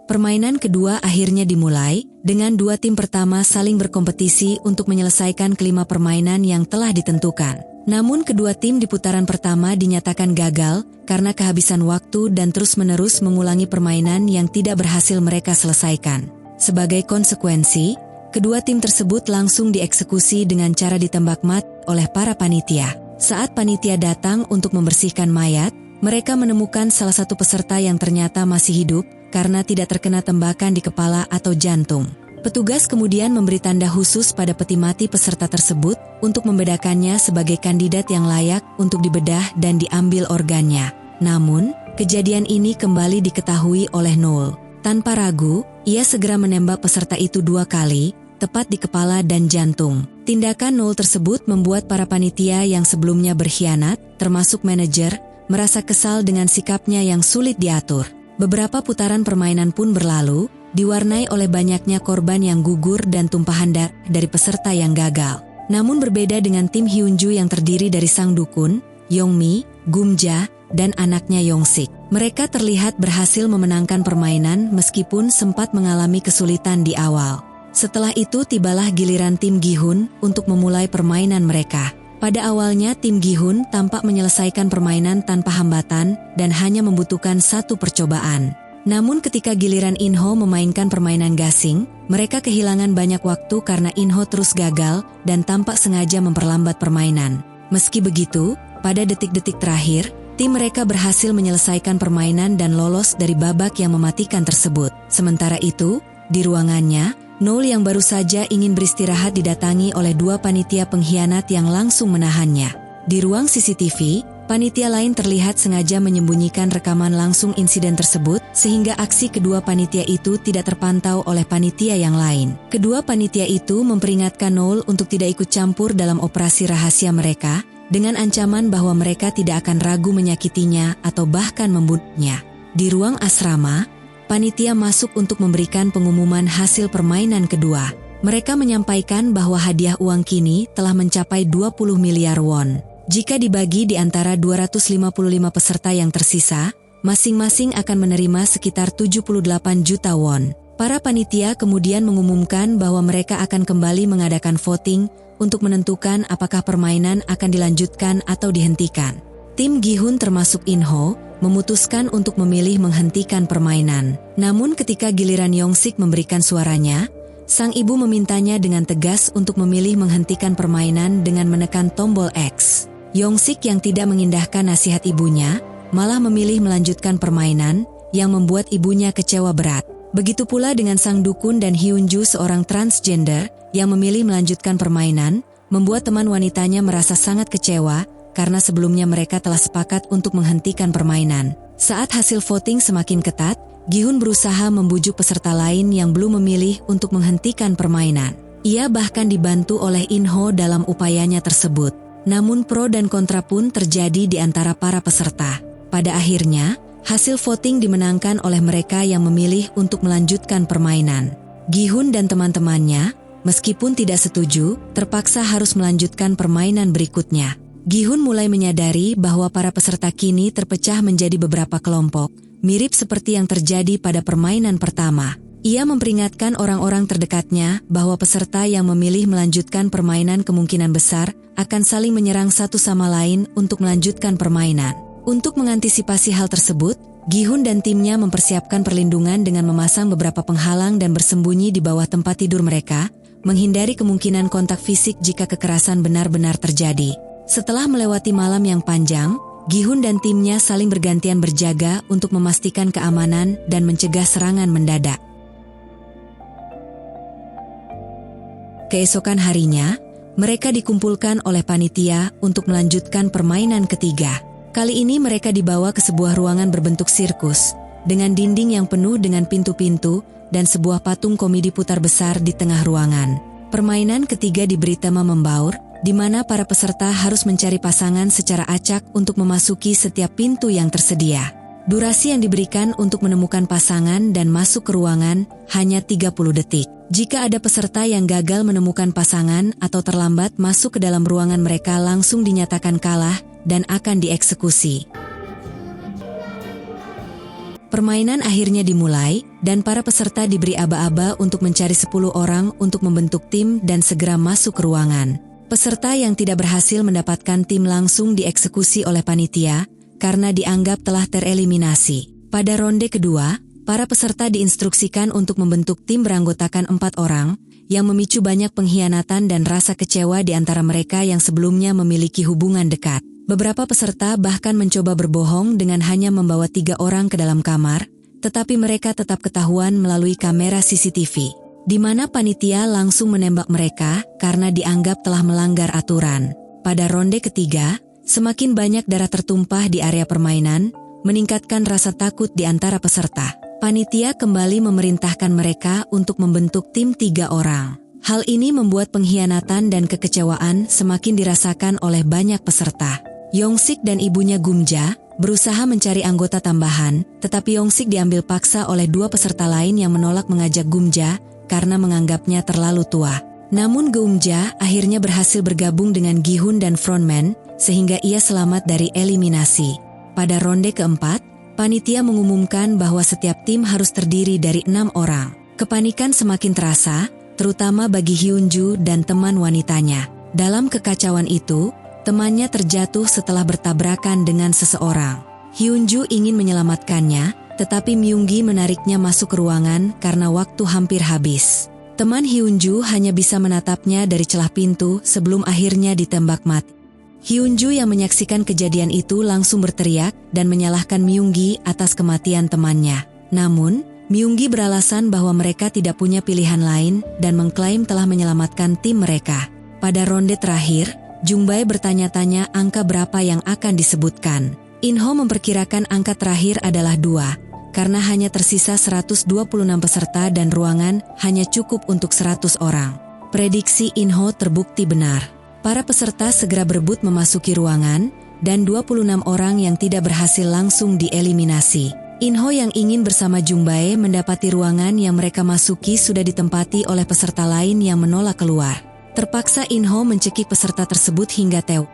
Permainan kedua akhirnya dimulai, dengan 2 tim pertama saling berkompetisi untuk menyelesaikan kelima permainan yang telah ditentukan. Namun kedua tim di putaran pertama dinyatakan gagal karena kehabisan waktu dan terus-menerus mengulangi permainan yang tidak berhasil mereka selesaikan. Sebagai konsekuensi, kedua tim tersebut langsung dieksekusi dengan cara ditembak mati oleh para panitia. Saat panitia datang untuk membersihkan mayat, mereka menemukan salah satu peserta yang ternyata masih hidup, karena tidak terkena tembakan di kepala atau jantung. Petugas kemudian memberi tanda khusus pada peti mati peserta tersebut untuk membedakannya sebagai kandidat yang layak untuk dibedah dan diambil organnya. Namun, kejadian ini kembali diketahui oleh Noel. Tanpa ragu, ia segera menembak peserta itu 2 kali, tepat di kepala dan jantung. Tindakan Noel tersebut membuat para panitia yang sebelumnya berkhianat, termasuk manajer, merasa kesal dengan sikapnya yang sulit diatur. Beberapa putaran permainan pun berlalu, diwarnai oleh banyaknya korban yang gugur dan tumpahan darah dari peserta yang gagal. Namun berbeda dengan tim Hyunju yang terdiri dari sang dukun, Yongmi, Gumja, dan anaknya Yongsik. Mereka terlihat berhasil memenangkan permainan meskipun sempat mengalami kesulitan di awal. Setelah itu tibalah giliran tim Gi-hun untuk memulai permainan mereka. Pada awalnya tim Gi-hun tampak menyelesaikan permainan tanpa hambatan dan hanya membutuhkan 1 percobaan. Namun ketika giliran In-ho memainkan permainan gasing, mereka kehilangan banyak waktu karena In-ho terus gagal dan tampak sengaja memperlambat permainan. Meski begitu, pada detik-detik terakhir, tim mereka berhasil menyelesaikan permainan dan lolos dari babak yang mematikan tersebut. Sementara itu, di ruangannya, Noel yang baru saja ingin beristirahat didatangi oleh 2 panitia pengkhianat yang langsung menahannya. Di ruang CCTV, panitia lain terlihat sengaja menyembunyikan rekaman langsung insiden tersebut sehingga aksi kedua panitia itu tidak terpantau oleh panitia yang lain. Kedua panitia itu memperingatkan Noel untuk tidak ikut campur dalam operasi rahasia mereka dengan ancaman bahwa mereka tidak akan ragu menyakitinya atau bahkan membunuhnya. Di ruang asrama, panitia masuk untuk memberikan pengumuman hasil permainan kedua. Mereka menyampaikan bahwa hadiah uang kini telah mencapai 20 miliar won. Jika dibagi di antara 255 peserta yang tersisa, masing-masing akan menerima sekitar 78 juta won. Para panitia kemudian mengumumkan bahwa mereka akan kembali mengadakan voting untuk menentukan apakah permainan akan dilanjutkan atau dihentikan. Tim Gi-hun termasuk In-ho memutuskan untuk memilih menghentikan permainan. Namun ketika giliran Yongsik memberikan suaranya, sang ibu memintanya dengan tegas untuk memilih menghentikan permainan dengan menekan tombol X. Yongsik yang tidak mengindahkan nasihat ibunya, malah memilih melanjutkan permainan yang membuat ibunya kecewa berat. Begitu pula dengan sang dukun dan Hyunju seorang transgender yang memilih melanjutkan permainan, membuat teman wanitanya merasa sangat kecewa karena sebelumnya mereka telah sepakat untuk menghentikan permainan. Saat hasil voting semakin ketat, Gi-hun berusaha membujuk peserta lain yang belum memilih untuk menghentikan permainan. Ia bahkan dibantu oleh In-ho dalam upayanya tersebut. Namun pro dan kontra pun terjadi di antara para peserta. Pada akhirnya, hasil voting dimenangkan oleh mereka yang memilih untuk melanjutkan permainan. Gi-hun dan teman-temannya, meskipun tidak setuju, terpaksa harus melanjutkan permainan berikutnya. Gi-hun mulai menyadari bahwa para peserta kini terpecah menjadi beberapa kelompok, mirip seperti yang terjadi pada permainan pertama. Ia memperingatkan orang-orang terdekatnya bahwa peserta yang memilih melanjutkan permainan kemungkinan besar akan saling menyerang satu sama lain untuk melanjutkan permainan. Untuk mengantisipasi hal tersebut, Gi-hun dan timnya mempersiapkan perlindungan dengan memasang beberapa penghalang dan bersembunyi di bawah tempat tidur mereka, menghindari kemungkinan kontak fisik jika kekerasan benar-benar terjadi. Setelah melewati malam yang panjang, Gi-hun dan timnya saling bergantian berjaga untuk memastikan keamanan dan mencegah serangan mendadak. Keesokan harinya, mereka dikumpulkan oleh panitia untuk melanjutkan permainan ketiga. Kali ini mereka dibawa ke sebuah ruangan berbentuk sirkus, dengan dinding yang penuh dengan pintu-pintu dan sebuah patung komedi putar besar di tengah ruangan. Permainan ketiga diberi tema membaur, di mana para peserta harus mencari pasangan secara acak untuk memasuki setiap pintu yang tersedia. Durasi yang diberikan untuk menemukan pasangan dan masuk ke ruangan hanya 30 detik. Jika ada peserta yang gagal menemukan pasangan atau terlambat masuk ke dalam ruangan, mereka langsung dinyatakan kalah dan akan dieksekusi. Permainan akhirnya dimulai dan para peserta diberi aba-aba untuk mencari 10 orang untuk membentuk tim dan segera masuk ke ruangan. Peserta yang tidak berhasil mendapatkan tim langsung dieksekusi oleh panitia karena dianggap telah tereliminasi. Pada ronde kedua, para peserta diinstruksikan untuk membentuk tim beranggotakan 4 orang yang memicu banyak pengkhianatan dan rasa kecewa di antara mereka yang sebelumnya memiliki hubungan dekat. Beberapa peserta bahkan mencoba berbohong dengan hanya membawa 3 orang ke dalam kamar tetapi mereka tetap ketahuan melalui kamera CCTV, di mana panitia langsung menembak mereka karena dianggap telah melanggar aturan. Pada ronde ketiga, semakin banyak darah tertumpah di area permainan, meningkatkan rasa takut di antara peserta. Panitia kembali memerintahkan mereka untuk membentuk tim 3 orang. Hal ini membuat pengkhianatan dan kekecewaan semakin dirasakan oleh banyak peserta. Yongsik dan ibunya Gumja berusaha mencari anggota tambahan, tetapi Yongsik diambil paksa oleh 2 peserta lain yang menolak mengajak Gumja karena menganggapnya terlalu tua. Namun Gumja akhirnya berhasil bergabung dengan Gi-hun dan frontman, sehingga ia selamat dari eliminasi. Pada ronde keempat, panitia mengumumkan bahwa setiap tim harus terdiri dari 6 orang. Kepanikan semakin terasa, terutama bagi Hyunju dan teman wanitanya. Dalam kekacauan itu, temannya terjatuh setelah bertabrakan dengan seseorang. Hyunju ingin menyelamatkannya, tetapi Myunggi menariknya masuk ke ruangan karena waktu hampir habis. Teman Hyunju hanya bisa menatapnya dari celah pintu sebelum akhirnya ditembak mati. Hyunju yang menyaksikan kejadian itu langsung berteriak dan menyalahkan Myunggi atas kematian temannya. Namun, Myunggi beralasan bahwa mereka tidak punya pilihan lain dan mengklaim telah menyelamatkan tim mereka. Pada ronde terakhir, Jungbae bertanya-tanya angka berapa yang akan disebutkan. Inho memperkirakan angka terakhir adalah 2, karena hanya tersisa 126 peserta dan ruangan hanya cukup untuk 100 orang. Prediksi Inho terbukti benar. Para peserta segera berebut memasuki ruangan, dan 26 orang yang tidak berhasil langsung dieliminasi. Inho yang ingin bersama Jungbae mendapati ruangan yang mereka masuki sudah ditempati oleh peserta lain yang menolak keluar. Terpaksa Inho mencekik peserta tersebut hingga tewas,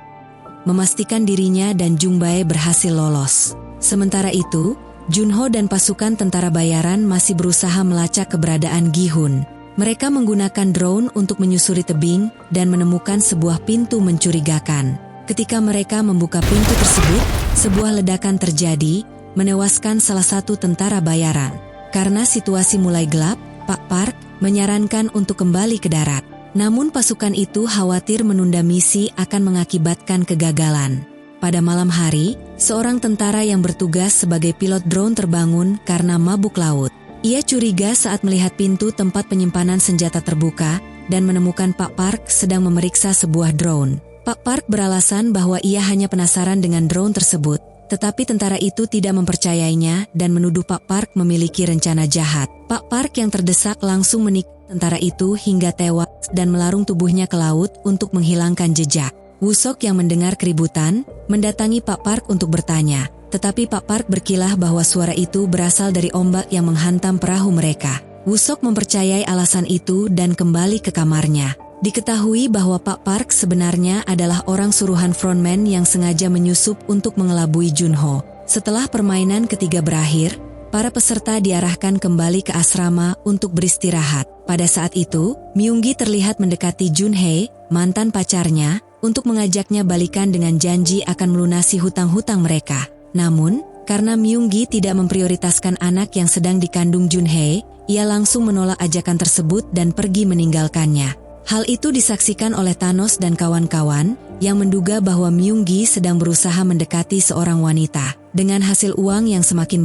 memastikan dirinya dan Jungbae berhasil lolos. Sementara itu, Junho dan pasukan tentara bayaran masih berusaha melacak keberadaan Gi-hun. Mereka menggunakan drone untuk menyusuri tebing dan menemukan sebuah pintu mencurigakan. Ketika mereka membuka pintu tersebut, sebuah ledakan terjadi, menewaskan salah satu tentara bayaran. Karena situasi mulai gelap, Pak Park menyarankan untuk kembali ke darat. Namun pasukan itu khawatir menunda misi akan mengakibatkan kegagalan. Pada malam hari, seorang tentara yang bertugas sebagai pilot drone terbangun karena mabuk laut. Ia curiga saat melihat pintu tempat penyimpanan senjata terbuka dan menemukan Pak Park sedang memeriksa sebuah drone. Pak Park beralasan bahwa ia hanya penasaran dengan drone tersebut. Tetapi tentara itu tidak mempercayainya dan menuduh Pak Park memiliki rencana jahat. Pak Park yang terdesak langsung menikam tentara itu hingga tewas dan melarung tubuhnya ke laut untuk menghilangkan jejak. Wusok yang mendengar keributan, mendatangi Pak Park untuk bertanya. Tetapi Pak Park berkilah bahwa suara itu berasal dari ombak yang menghantam perahu mereka. Wusok mempercayai alasan itu dan kembali ke kamarnya. Diketahui bahwa Pak Park sebenarnya adalah orang suruhan frontman yang sengaja menyusup untuk mengelabui Junho. Setelah permainan ketiga berakhir, para peserta diarahkan kembali ke asrama untuk beristirahat. Pada saat itu, Myunggi terlihat mendekati Junhye, mantan pacarnya, untuk mengajaknya balikan dengan janji akan melunasi hutang-hutang mereka. Namun, karena Myunggi tidak memprioritaskan anak yang sedang dikandung Junhye, ia langsung menolak ajakan tersebut dan pergi meninggalkannya. Hal itu disaksikan oleh Thanos dan kawan-kawan yang menduga bahwa Myunggi sedang berusaha mendekati seorang wanita. Dengan hasil uang yang semakin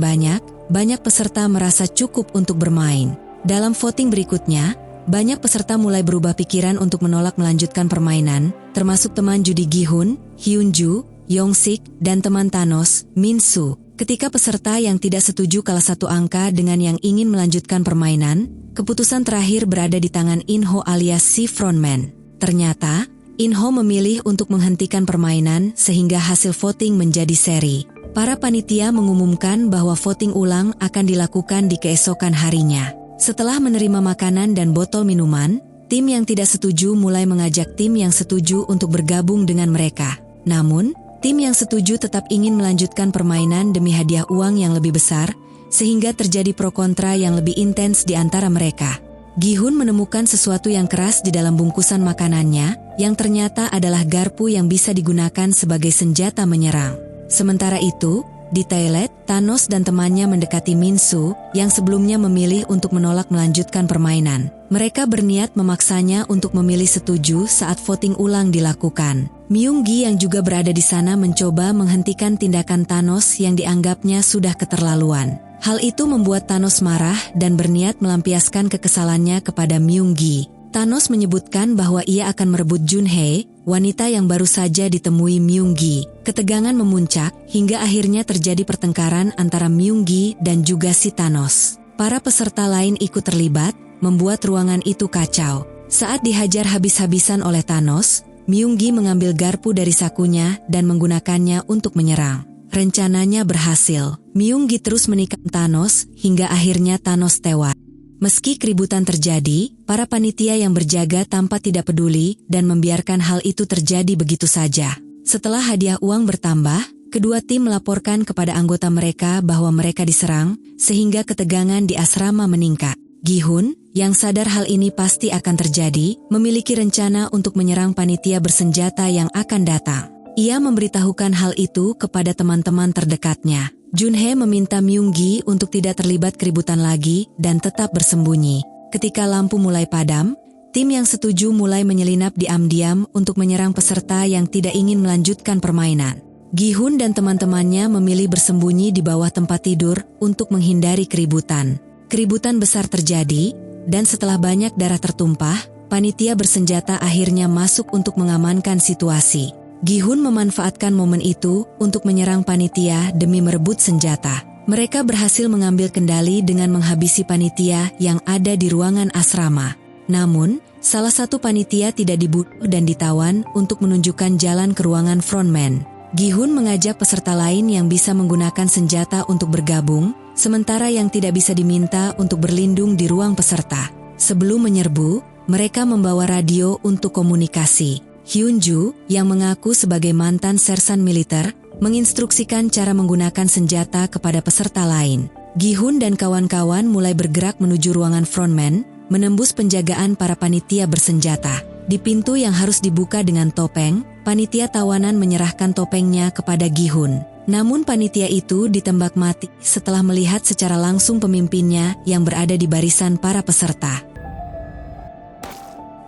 banyak peserta merasa cukup untuk bermain. Dalam voting berikutnya, banyak peserta mulai berubah pikiran untuk menolak melanjutkan permainan, termasuk teman judi Gi-hun, Hyunju, Yongsik, dan teman Thanos, Min-soo. Ketika peserta yang tidak setuju kalah satu angka dengan yang ingin melanjutkan permainan, keputusan terakhir berada di tangan Inho alias si frontman. Ternyata, Inho memilih untuk menghentikan permainan sehingga hasil voting menjadi seri. Para panitia mengumumkan bahwa voting ulang akan dilakukan di keesokan harinya. Setelah menerima makanan dan botol minuman, tim yang tidak setuju mulai mengajak tim yang setuju untuk bergabung dengan mereka. Namun, tim yang setuju tetap ingin melanjutkan permainan demi hadiah uang yang lebih besar, sehingga terjadi pro kontra yang lebih intens di antara mereka. Gi-hun menemukan sesuatu yang keras di dalam bungkusan makanannya, yang ternyata adalah garpu yang bisa digunakan sebagai senjata menyerang. Sementara itu, di toilet, Thanos dan temannya mendekati Min-soo, yang sebelumnya memilih untuk menolak melanjutkan permainan. Mereka berniat memaksanya untuk memilih setuju saat voting ulang dilakukan. Myunggi yang juga berada di sana mencoba menghentikan tindakan Thanos yang dianggapnya sudah keterlaluan. Hal itu membuat Thanos marah dan berniat melampiaskan kekesalannya kepada Myung-gi. Thanos menyebutkan bahwa ia akan merebut Junhee, wanita yang baru saja ditemui Myung-gi. Ketegangan memuncak hingga akhirnya terjadi pertengkaran antara Myung-gi dan juga si Thanos. Para peserta lain ikut terlibat, membuat ruangan itu kacau. Saat dihajar habis-habisan oleh Thanos, Myung-gi mengambil garpu dari sakunya dan menggunakannya untuk menyerang. Rencananya berhasil. Myung-gi terus menikam Thanos hingga akhirnya Thanos tewas. Meski keributan terjadi, para panitia yang berjaga tampak tidak peduli dan membiarkan hal itu terjadi begitu saja. Setelah hadiah uang bertambah, kedua tim melaporkan kepada anggota mereka bahwa mereka diserang, sehingga ketegangan di asrama meningkat. Gi-hun, yang sadar hal ini pasti akan terjadi, memiliki rencana untuk menyerang panitia bersenjata yang akan datang. Ia memberitahukan hal itu kepada teman-teman terdekatnya. Junhee meminta Myung-gi untuk tidak terlibat keributan lagi dan tetap bersembunyi. Ketika lampu mulai padam, tim yang setuju mulai menyelinap diam-diam untuk menyerang peserta yang tidak ingin melanjutkan permainan. Gi-hun dan teman-temannya memilih bersembunyi di bawah tempat tidur untuk menghindari keributan. Keributan besar terjadi, dan setelah banyak darah tertumpah, panitia bersenjata akhirnya masuk untuk mengamankan situasi. Gi-hun memanfaatkan momen itu untuk menyerang panitia demi merebut senjata. Mereka berhasil mengambil kendali dengan menghabisi panitia yang ada di ruangan asrama. Namun, salah satu panitia tidak dibunuh dan ditawan untuk menunjukkan jalan ke ruangan frontman. Gi-hun mengajak peserta lain yang bisa menggunakan senjata untuk bergabung, sementara yang tidak bisa diminta untuk berlindung di ruang peserta. Sebelum menyerbu, mereka membawa radio untuk komunikasi. Hyun-ju, yang mengaku sebagai mantan sersan militer, menginstruksikan cara menggunakan senjata kepada peserta lain. Gi-hun dan kawan-kawan mulai bergerak menuju ruangan frontman, menembus penjagaan para panitia bersenjata. Di pintu yang harus dibuka dengan topeng, panitia tawanan menyerahkan topengnya kepada Gi-hun. Namun panitia itu ditembak mati setelah melihat secara langsung pemimpinnya yang berada di barisan para peserta.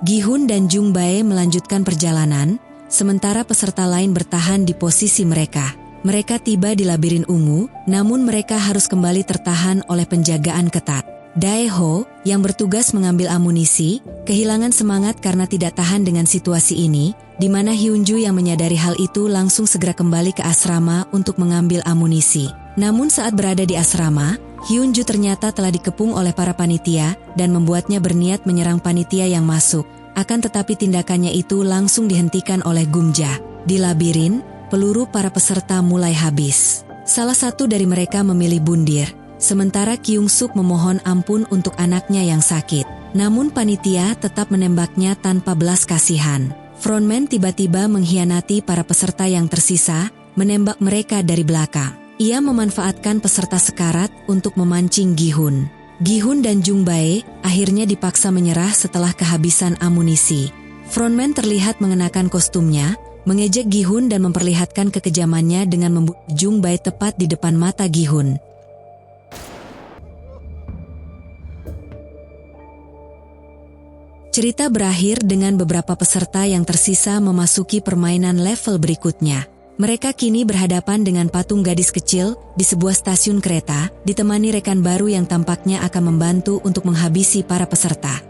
Gi-hun dan Jung-bae melanjutkan perjalanan, sementara peserta lain bertahan di posisi mereka. Mereka tiba di labirin ungu, namun mereka harus kembali tertahan oleh penjagaan ketat. Dae-ho, yang bertugas mengambil amunisi, kehilangan semangat karena tidak tahan dengan situasi ini, di mana Hyun-ju yang menyadari hal itu langsung segera kembali ke asrama untuk mengambil amunisi. Namun saat berada di asrama, Hyun-ju ternyata telah dikepung oleh para panitia dan membuatnya berniat menyerang panitia yang masuk. Akan tetapi tindakannya itu langsung dihentikan oleh Gumja. Di labirin, peluru para peserta mulai habis. Salah satu dari mereka memilih bundir, sementara Kyung-suk memohon ampun untuk anaknya yang sakit. Namun panitia tetap menembaknya tanpa belas kasihan. Frontman tiba-tiba mengkhianati para peserta yang tersisa, menembak mereka dari belakang. Ia memanfaatkan peserta sekarat untuk memancing Gi-hun. Gi-hun dan Jung-bae akhirnya dipaksa menyerah setelah kehabisan amunisi. Frontman terlihat mengenakan kostumnya, mengejek Gi-hun dan memperlihatkan kekejamannya dengan membunuh Jung-bae tepat di depan mata Gi-hun. Cerita berakhir dengan beberapa peserta yang tersisa memasuki permainan level berikutnya. Mereka kini berhadapan dengan patung gadis kecil di sebuah stasiun kereta, ditemani rekan baru yang tampaknya akan membantu untuk menghabisi para peserta.